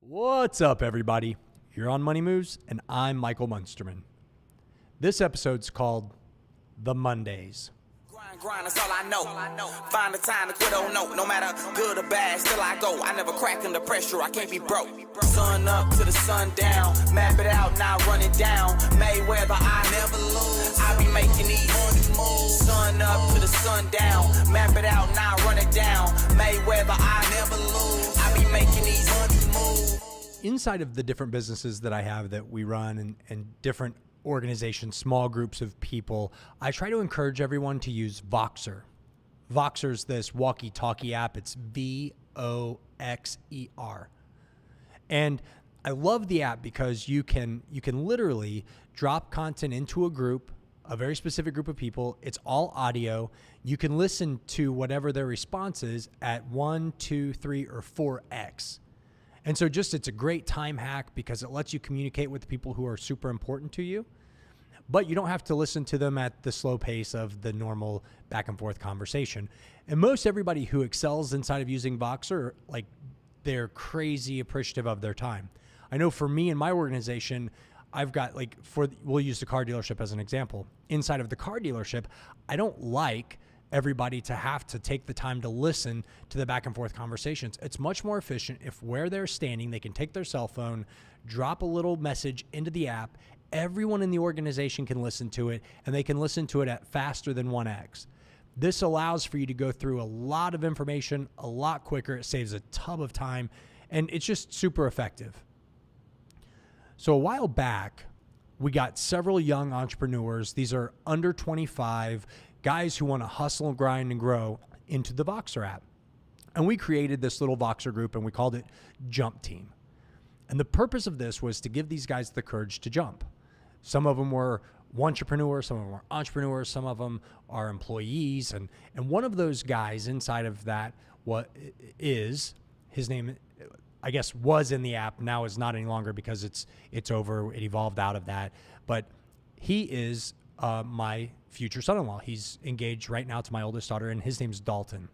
What's up, everybody? You're on Money Moves, and I'm Michael Munsterman. This episode's called The Mondays. Grind, that's all I know. Find the time to quit, oh no matter good or bad, still I go. I never crack under pressure, I can't be broke. Sun up to the sun down, map it out, now run it down. Mayweather, I never lose. I be making these money moves. Sun up to the sun down, map it out, now run it down. Mayweather, I never lose. I be making these money moves. Inside of the different businesses that I have that we run and different organizations, small groups of people, I try to encourage everyone to use Voxer. Voxer's this walkie-talkie app. It's Voxer. And I love the app because you can literally drop content into a group, a very specific group of people. It's all audio. You can listen to whatever their response is at 1, 2, 3, or 4x. And so it's a great time hack because it lets you communicate with the people who are super important to you, but you don't have to listen to them at the slow pace of the normal back and forth conversation. And most everybody who excels inside of using Voxer, they're crazy appreciative of their time. I know for me and my organization, I've got we'll use the car dealership as an example. Inside of the car dealership, I don't like everybody to have to take the time to listen to the back and forth conversations. It's much more efficient if where they're standing, they can take their cell phone, drop a little message into the app. Everyone in the organization can listen to it, and they can listen to it at faster than 1x. This allows for you to go through a lot of information a lot quicker. It saves a ton of time, and it's just super effective. So a while back, we got several young entrepreneurs. These are under 25 guys who want to hustle and grind and grow into the Voxer app. And we created this little Voxer group and we called it Jump Team. And the purpose of this was to give these guys the courage to jump. Some of them were entrepreneurs, some of them were entrepreneurs, some of them are employees. And one of those guys inside of that, his name, I guess, was in the app, now is not any longer because it's over, it evolved out of that. But he is my future son-in-law. He's engaged right now to my oldest daughter, and his name's Dalton.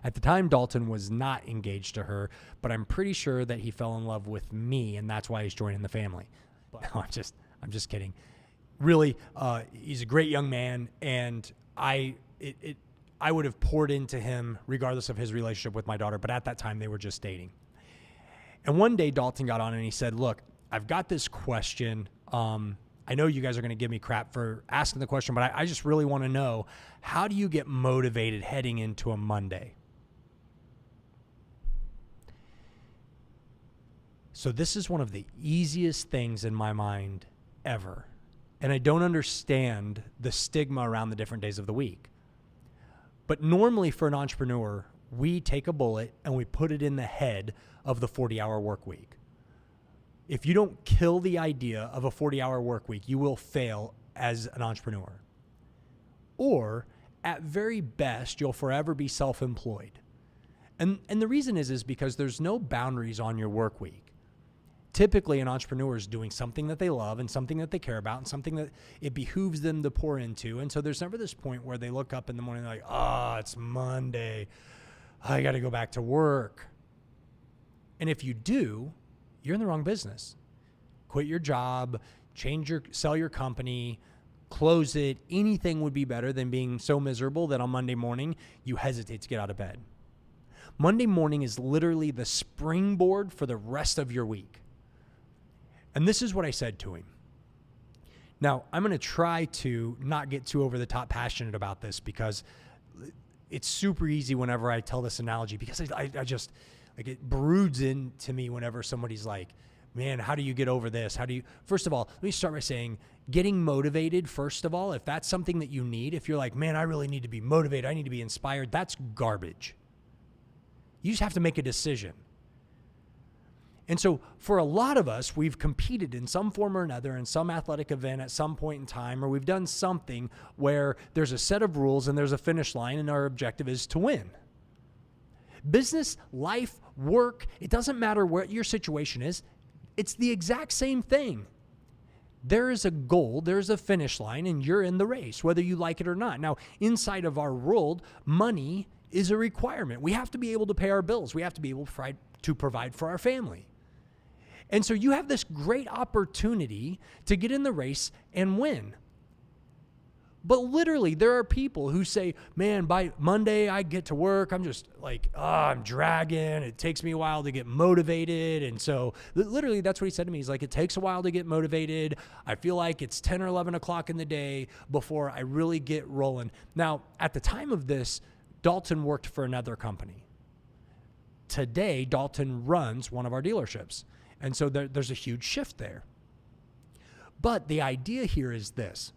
At the time, Dalton was not engaged to her, but I'm pretty sure that he fell in love with me, and that's why he's joining the family. But no, I'm just kidding. Really, he's a great young man, and I would have poured into him regardless of his relationship with my daughter, but at that time, they were just dating. And one day, Dalton got on and he said, "Look, I've got this question. I know you guys are going to give me crap for asking the question, but I just really want to know, how do you get motivated heading into a Monday?" So this is one of the easiest things in my mind ever. And I don't understand the stigma around the different days of the week. But normally for an entrepreneur, we take a bullet and we put it in the head of the 40-hour work week. If you don't kill the idea of a 40-hour work week, you will fail as an entrepreneur. Or at very best, you'll forever be self-employed. And the reason is because there's no boundaries on your work week. Typically, an entrepreneur is doing something that they love and something that they care about and something that it behooves them to pour into. And so there's never this point where they look up in the morning and they're like, it's Monday. I got to go back to work. And if you do, you're in the wrong business. Quit your job, sell your company, close it. Anything would be better than being so miserable that on Monday morning, you hesitate to get out of bed. Monday morning is literally the springboard for the rest of your week. And this is what I said to him. Now, I'm going to try to not get too over the top passionate about this because it's super easy whenever I tell this analogy, because I just, it broods into me whenever somebody's like, man, how do you get over this? First of all, let me start by saying getting motivated, first of all, if that's something that you need, if you're like, man, I really need to be motivated, I need to be inspired, that's garbage. You just have to make a decision. And so for a lot of us, we've competed in some form or another in some athletic event at some point in time, or we've done something where there's a set of rules and there's a finish line and our objective is to win. Business, life, work, it doesn't matter what your situation is. It's the exact same thing. There is a goal, there's a finish line, and you're in the race, whether you like it or not. Now, inside of our world, money is a requirement. We have to be able to pay our bills. We have to be able to provide for our family. And so you have this great opportunity to get in the race and win. But literally, there are people who say, man, by Monday I get to work, I'm just like, I'm dragging. It takes me a while to get motivated. And so literally, that's what he said to me. He's like, it takes a while to get motivated. I feel like it's 10 or 11 o'clock in the day before I really get rolling. Now, at the time of this, Dalton worked for another company. Today, Dalton runs one of our dealerships. And so there's a huge shift there. But the idea here is this.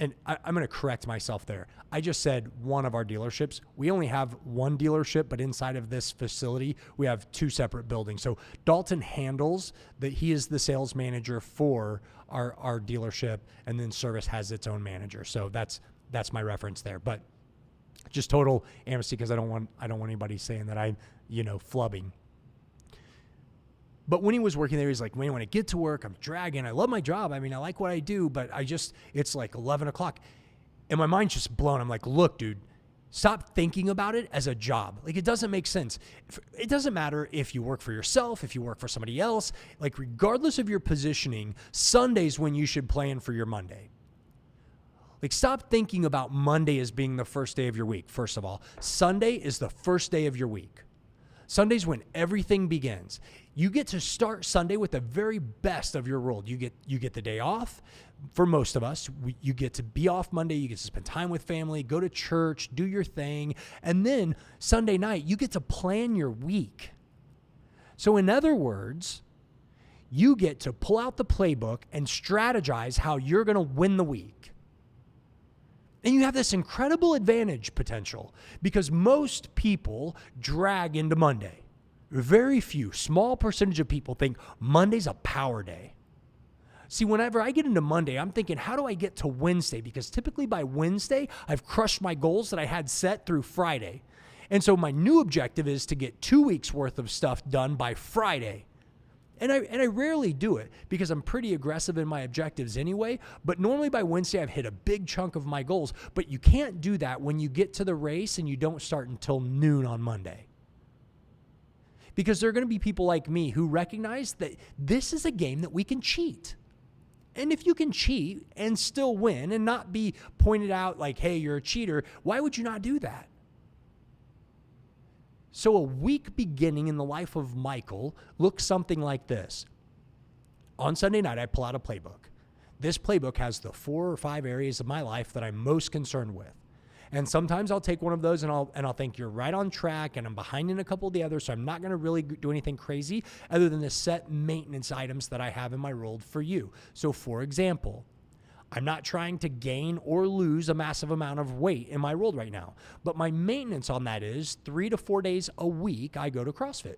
And I'm going to correct myself there. I just said one of our dealerships. We only have one dealership, but inside of this facility, we have two separate buildings. So Dalton handles that. He is the sales manager for our dealership, and then service has its own manager. So that's my reference there. But just total amnesty, because I don't want anybody saying that I'm flubbing. But when he was working there, he's like, man, when I get to work, I'm dragging. I love my job. I mean, I like what I do, but it's like 11 o'clock. And my mind's just blown. I'm like, look, dude, stop thinking about it as a job. Like, it doesn't make sense. It doesn't matter if you work for yourself, if you work for somebody else. Like, regardless of your positioning, Sunday's when you should plan for your Monday. Like, stop thinking about Monday as being the first day of your week, first of all. Sunday is the first day of your week. Sunday's when everything begins. You get to start Sunday with the very best of your world. You get the day off. For most of us, you get to be off Monday. You get to spend time with family, go to church, do your thing. And then Sunday night, you get to plan your week. So in other words, you get to pull out the playbook and strategize how you're going to win the week. And you have this incredible advantage potential because most people drag into Monday. Very few, small percentage of people think Monday's a power day. See, whenever I get into Monday, I'm thinking, how do I get to Wednesday? Because typically by Wednesday, I've crushed my goals that I had set through Friday. And so my new objective is to get 2 weeks worth of stuff done by Friday. And I rarely do it because I'm pretty aggressive in my objectives anyway. But normally by Wednesday, I've hit a big chunk of my goals. But you can't do that when you get to the race and you don't start until noon on Monday. Because there are going to be people like me who recognize that this is a game that we can cheat. And if you can cheat and still win and not be pointed out like, hey, you're a cheater, why would you not do that? So a week beginning in the life of Michael looks something like this. On Sunday night, I pull out a playbook. This playbook has the 4 or 5 areas of my life that I'm most concerned with. And sometimes I'll take one of those and I'll think you're right on track and I'm behind in a couple of the others, so I'm not going to really do anything crazy other than the set maintenance items that I have in my world for you. So for example, I'm not trying to gain or lose a massive amount of weight in my world right now, but my maintenance on that is 3 to 4 days a week I go to CrossFit.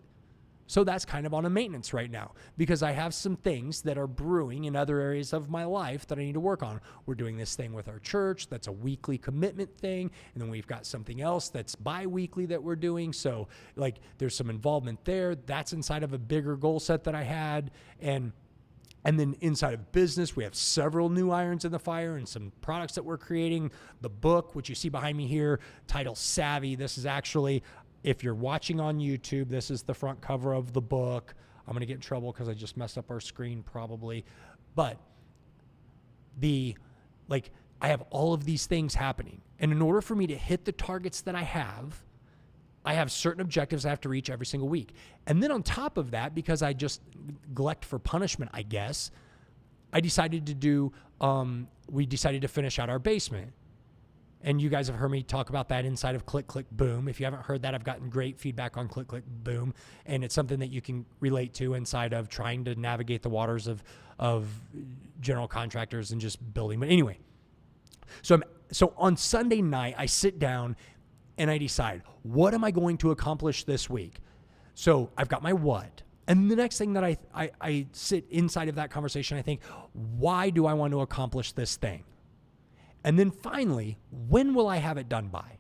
So that's kind of on a maintenance right now because I have some things that are brewing in other areas of my life that I need to work on. We're doing this thing with our church. That's a weekly commitment thing. And then we've got something else that's bi-weekly that we're doing. So like there's some involvement there. That's inside of a bigger goal set that I had. And then inside of business, we have several new irons in the fire and some products that we're creating. The book, which you see behind me here, titled Savvy. This is actually, if you're watching on YouTube, this is the front cover of the book. I'm going to get in trouble because I just messed up our screen probably. But I have all of these things happening. And in order for me to hit the targets that I have certain objectives I have to reach every single week. And then on top of that, because I just neglect for punishment, I guess, we decided to finish out our basement. And you guys have heard me talk about that inside of Click, Click, Boom. If you haven't heard that, I've gotten great feedback on Click, Click, Boom. And it's something that you can relate to inside of trying to navigate the waters of general contractors and just building. But anyway, so on Sunday night, I sit down and I decide, what am I going to accomplish this week? So I've got my what. And the next thing that I sit inside of that conversation, I think, why do I want to accomplish this thing? And then finally, when will I have it done by?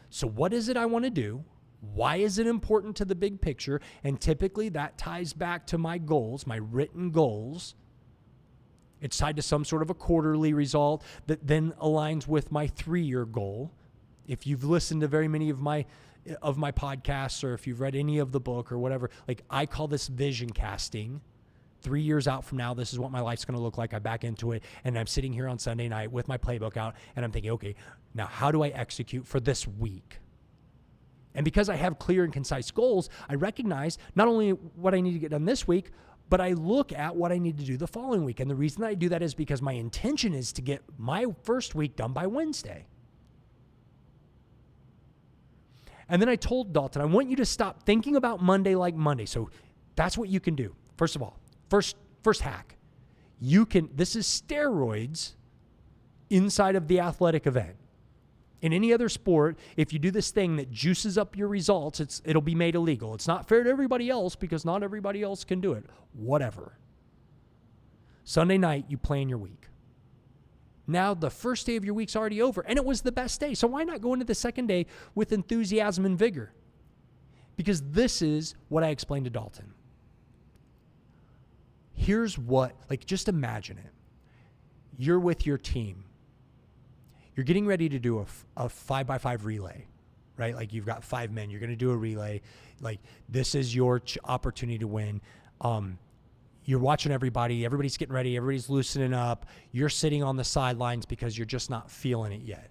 So what is it I want to do? Why is it important to the big picture? And typically that ties back to my goals, my written goals. It's tied to some sort of a quarterly result that then aligns with my 3-year goal. If you've listened to very many of my of my podcasts, or if you've read any of the book or whatever, like I call this vision casting. 3 years out from now, this is what my life's going to look like. I back into it, and I'm sitting here on Sunday night with my playbook out, and I'm thinking, okay, now how do I execute for this week? And because I have clear and concise goals, I recognize not only what I need to get done this week, but I look at what I need to do the following week. And the reason that I do that is because my intention is to get my first week done by Wednesday. And then I told Dalton, I want you to stop thinking about Monday like Monday. So that's what you can do. First of all, first hack. This is steroids inside of the athletic event. In any other sport, if you do this thing that juices up your results, it'll be made illegal. It's not fair to everybody else because not everybody else can do it. Whatever. Sunday night, you plan your week. Now the first day of your week's already over, and it was the best day. So why not go into the second day with enthusiasm and vigor? Because this is what I explained to Dalton. Here's what, just imagine it. You're with your team. You're getting ready to do a 5x5 relay, right? Like you've got 5 men. You're going to do a relay. Like this is your opportunity to win. You're watching everybody. Everybody's getting ready. Everybody's loosening up. You're sitting on the sidelines because you're just not feeling it yet.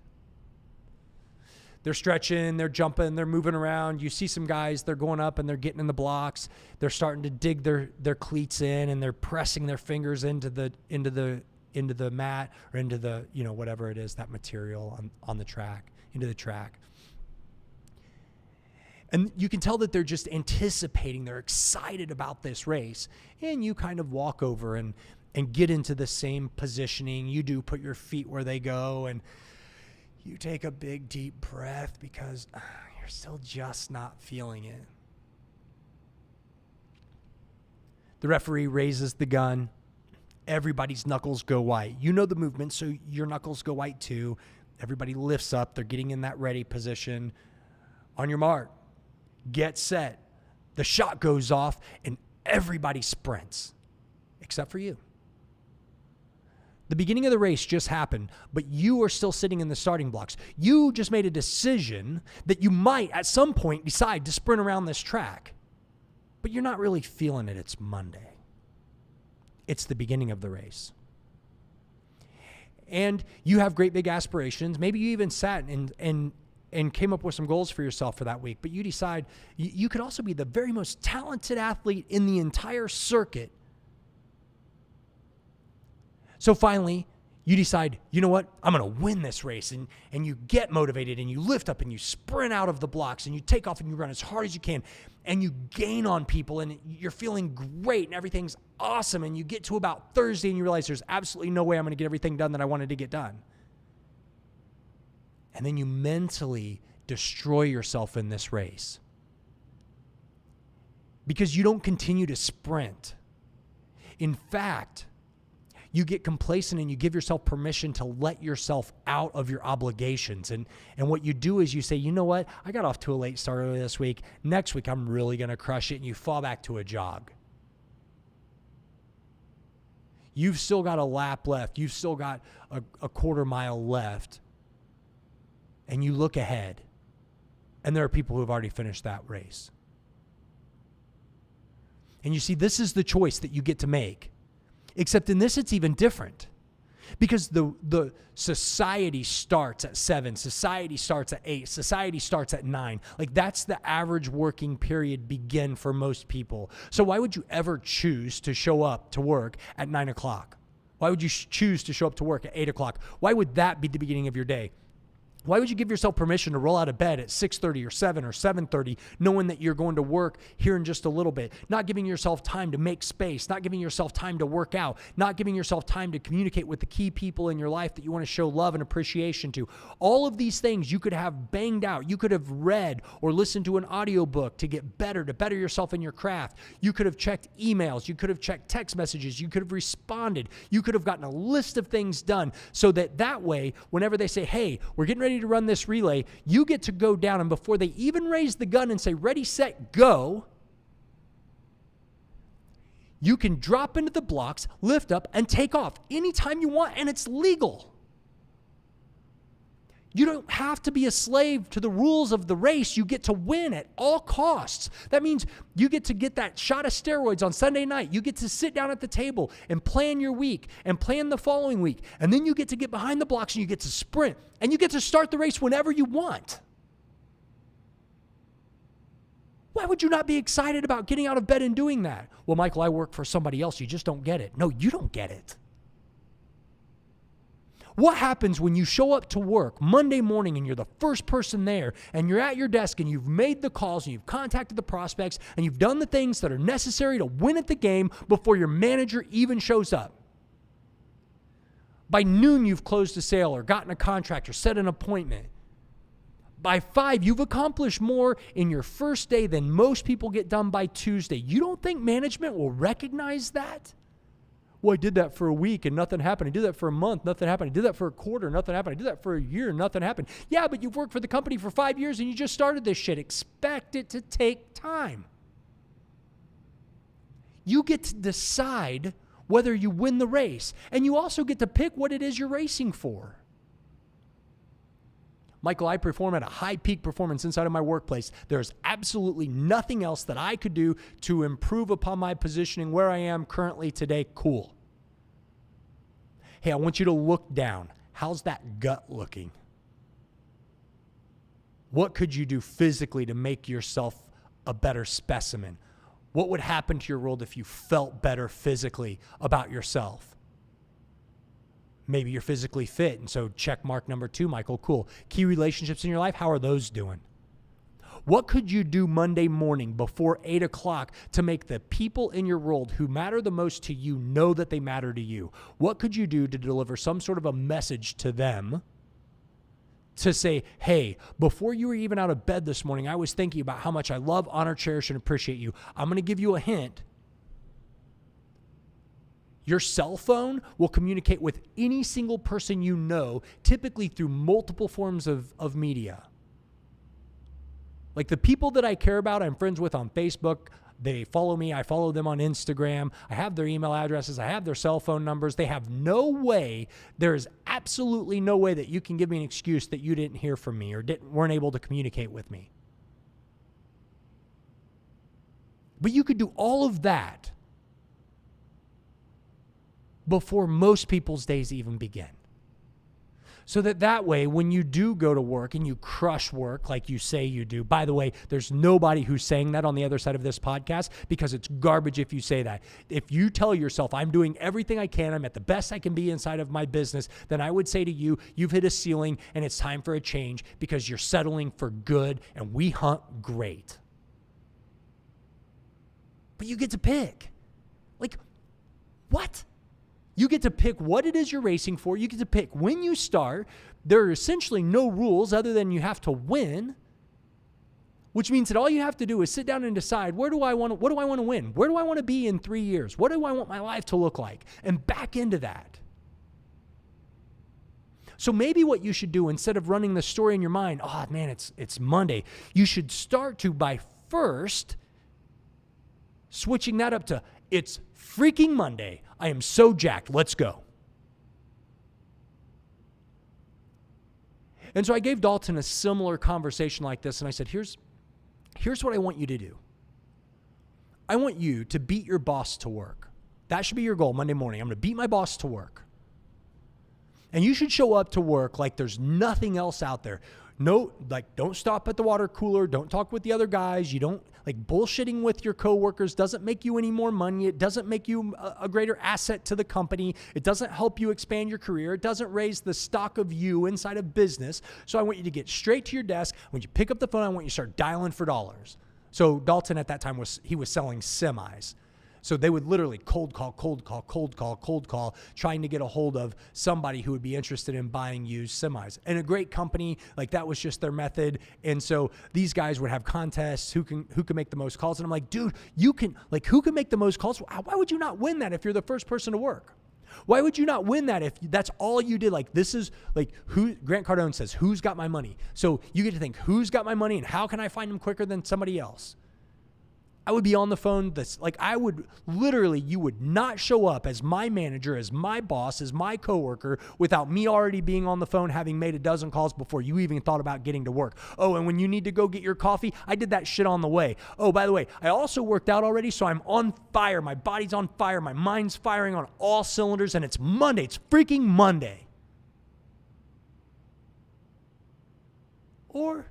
They're stretching, they're jumping, they're moving around. You see some guys, they're going up and they're getting in the blocks. They're starting to dig their cleats in, and they're pressing their fingers into the mat, or into the, whatever it is, that material on the track, into the track. And you can tell that they're just anticipating, they're excited about this race. And you kind of walk over and get into the same positioning. You do put your feet where they go, and you take a big, deep breath because you're still just not feeling it. The referee raises the gun. Everybody's knuckles go white. You know the movement, so your knuckles go white too. Everybody lifts up. They're getting in that ready position. On your mark, get set. The shot goes off, and everybody sprints, except for you. The beginning of the race just happened, but you are still sitting in the starting blocks. You just made a decision that you might at some point decide to sprint around this track, but you're not really feeling it. It's Monday. It's the beginning of the race. And you have great big aspirations. Maybe you even sat and came up with some goals for yourself for that week, but you decide you could also be the very most talented athlete in the entire circuit. So finally, you decide, you know what, I'm going to win this race. And you get motivated, and you lift up and you sprint out of the blocks, and you take off and you run as hard as you can, and you gain on people, and you're feeling great and everything's awesome. And you get to about Thursday and you realize there's absolutely no way I'm going to get everything done that I wanted to get done. And then you mentally destroy yourself in this race because you don't continue to sprint. In fact, you get complacent and you give yourself permission to let yourself out of your obligations. And what you do is you say, you know what? I got off to a late start earlier this week. Next week, I'm really going to crush it. And you fall back to a jog. You've still got a lap left. You've still got a quarter mile left. And you look ahead. And there are people who have already finished that race. And you see, this is the choice that you get to make. Except in this, it's even different. Because the society starts at 7, society starts at 8, society starts at 9. Like that's the average working period begin for most people. So why would you ever choose to show up to work at 9 o'clock? Why would you choose to show up to work at 8 o'clock? Why would that be the beginning of your day? Why would you give yourself permission to roll out of bed at 6:30 or 7 or 7:30, knowing that you're going to work here in just a little bit, not giving yourself time to make space, not giving yourself time to work out, not giving yourself time to communicate with the key people in your life that you want to show love and appreciation to? All of these things you could have banged out. You could have read or listened to an audiobook to get better, to better yourself in your craft. You could have checked emails. You could have checked text messages. You could have responded. You could have gotten a list of things done so that way, whenever they say, hey, we're getting ready to run this relay, you get to go down, and before they even raise the gun and say ready, set, go, you can drop into the blocks, lift up, and take off anytime you want, and it's legal. You don't have to be a slave to the rules of the race. You get to win at all costs. That means you get to get that shot of steroids on Sunday night. You get to sit down at the table and plan your week and plan the following week. And then you get to get behind the blocks and you get to sprint. And you get to start the race whenever you want. Why would you not be excited about getting out of bed and doing that? Well, Michael, I work for somebody else. You just don't get it. No, you don't get it. What happens when you show up to work Monday morning and you're the first person there and you're at your desk and you've made the calls and you've contacted the prospects and you've done the things that are necessary to win at the game before your manager even shows up? By noon, you've closed a sale or gotten a contract or set an appointment. By 5, you've accomplished more in your first day than most people get done by Tuesday. You don't think management will recognize that? Well, I did that for a week and nothing happened. I did that for a month, nothing happened. I did that for a quarter, nothing happened. I did that for a year, nothing happened. Yeah, but you've worked for the company for 5 years and you just started this shit. Expect it to take time. You get to decide whether you win the race, and you also get to pick what it is you're racing for. Michael, I perform at a high peak performance inside of my workplace. There's absolutely nothing else that I could do to improve upon my positioning where I am currently today. Cool. Hey, I want you to look down. How's that gut looking? What could you do physically to make yourself a better specimen? What would happen to your world if you felt better physically about yourself? Maybe you're physically fit, and so check mark number 2, Michael, cool. Key relationships in your life, how are those doing? What could you do Monday morning before 8 o'clock to make the people in your world who matter the most to you know that they matter to you? What could you do to deliver some sort of a message to them to say, hey, before you were even out of bed this morning, I was thinking about how much I love, honor, cherish, and appreciate you. I'm going to give you a hint. Your cell phone will communicate with any single person you know, typically through multiple forms of media. Like the people that I care about, I'm friends with on Facebook. They follow me. I follow them on Instagram. I have their email addresses. I have their cell phone numbers. They have no way, there is absolutely no way that you can give me an excuse that you didn't hear from me or weren't able to communicate with me. But you could do all of that before most people's days even begin. So that way, when you do go to work and you crush work like you say you do, by the way, there's nobody who's saying that on the other side of this podcast because it's garbage if you say that. If you tell yourself, I'm doing everything I can, I'm at the best I can be inside of my business, then I would say to you, you've hit a ceiling and it's time for a change because you're settling for good and we hunt great. But you get to pick. Like, what? You get to pick what it is you're racing for. You get to pick when you start. There are essentially no rules other than you have to win, which means that all you have to do is sit down and decide, what do I want to win? Where do I want to be in 3 years? What do I want my life to look like? And back into that. So maybe what you should do instead of running the story in your mind, oh man, it's Monday, you should start to by first switching that up to it's freaking Monday. I am so jacked. Let's go. And so I gave Dalton a similar conversation like this, and I said, here's what I want you to do. I want you to beat your boss to work. That should be your goal Monday morning. I'm going to beat my boss to work. And you should show up to work like there's nothing else out there. No, like don't stop at the water cooler. Don't talk with the other guys. You don't like bullshitting with your coworkers doesn't make you any more money. It doesn't make you a greater asset to the company. It doesn't help you expand your career. It doesn't raise the stock of you inside of business. So I want you to get straight to your desk. When you pick up the phone, I want you to start dialing for dollars. So Dalton at that time was selling semis. So they would literally cold call, trying to get a hold of somebody who would be interested in buying used semis. And a great company, like that was just their method. And so these guys would have contests, who can make the most calls. And I'm like, dude, who can make the most calls? Why would you not win that if you're the first person to work? Why would you not win that if that's all you did? Like this is like who Grant Cardone says, who's got my money? So you get to think, who's got my money and how can I find them quicker than somebody else? I would be on the phone. I would literally, you would not show up as my manager, as my boss, as my coworker without me already being on the phone, having made a dozen calls before you even thought about getting to work. Oh, and when you need to go get your coffee, I did that shit on the way. Oh, by the way, I also worked out already, so I'm on fire. My body's on fire. My mind's firing on all cylinders, and it's Monday. It's freaking Monday. Or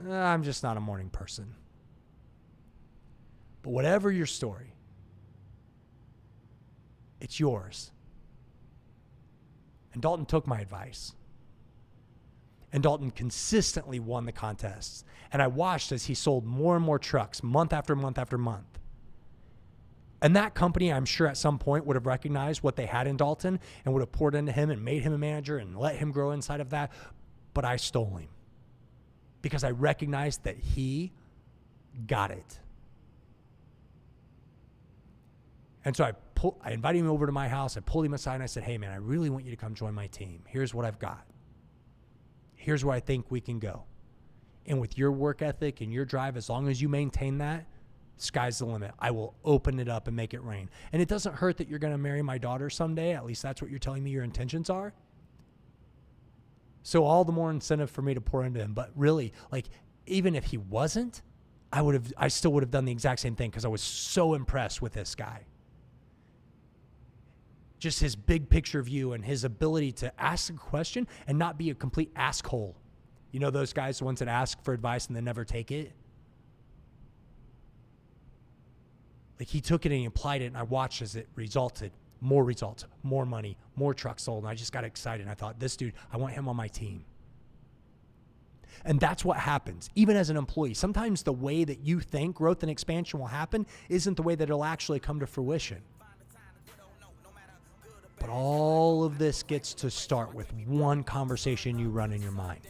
I'm just not a morning person. But whatever your story, it's yours. And Dalton took my advice. And Dalton consistently won the contests. And I watched as he sold more and more trucks month after month after month. And that company, I'm sure at some point would have recognized what they had in Dalton and would have poured into him and made him a manager and let him grow inside of that. But I stole him because I recognized that he got it. And so I invited him over to my house. I pulled him aside and I said, hey, man, I really want you to come join my team. Here's what I've got. Here's where I think we can go. And with your work ethic and your drive, as long as you maintain that, sky's the limit. I will open it up and make it rain. And it doesn't hurt that you're going to marry my daughter someday. At least that's what you're telling me your intentions are. So all the more incentive for me to pour into him. But really, even if he wasn't, I still would have done the exact same thing because I was so impressed with this guy. Just his big picture view and his ability to ask a question and not be a complete asshole. You know those guys, the ones that ask for advice and then never take it? He took it and he applied it, and I watched as it resulted. More results, more money, more trucks sold. And I just got excited. And I thought, this dude, I want him on my team. And that's what happens, even as an employee. Sometimes the way that you think growth and expansion will happen isn't the way that it'll actually come to fruition. But all of this gets to start with one conversation you run in your mind.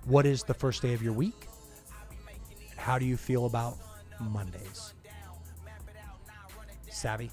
What is the first day of your week? And how do you feel about Mondays? Savvy?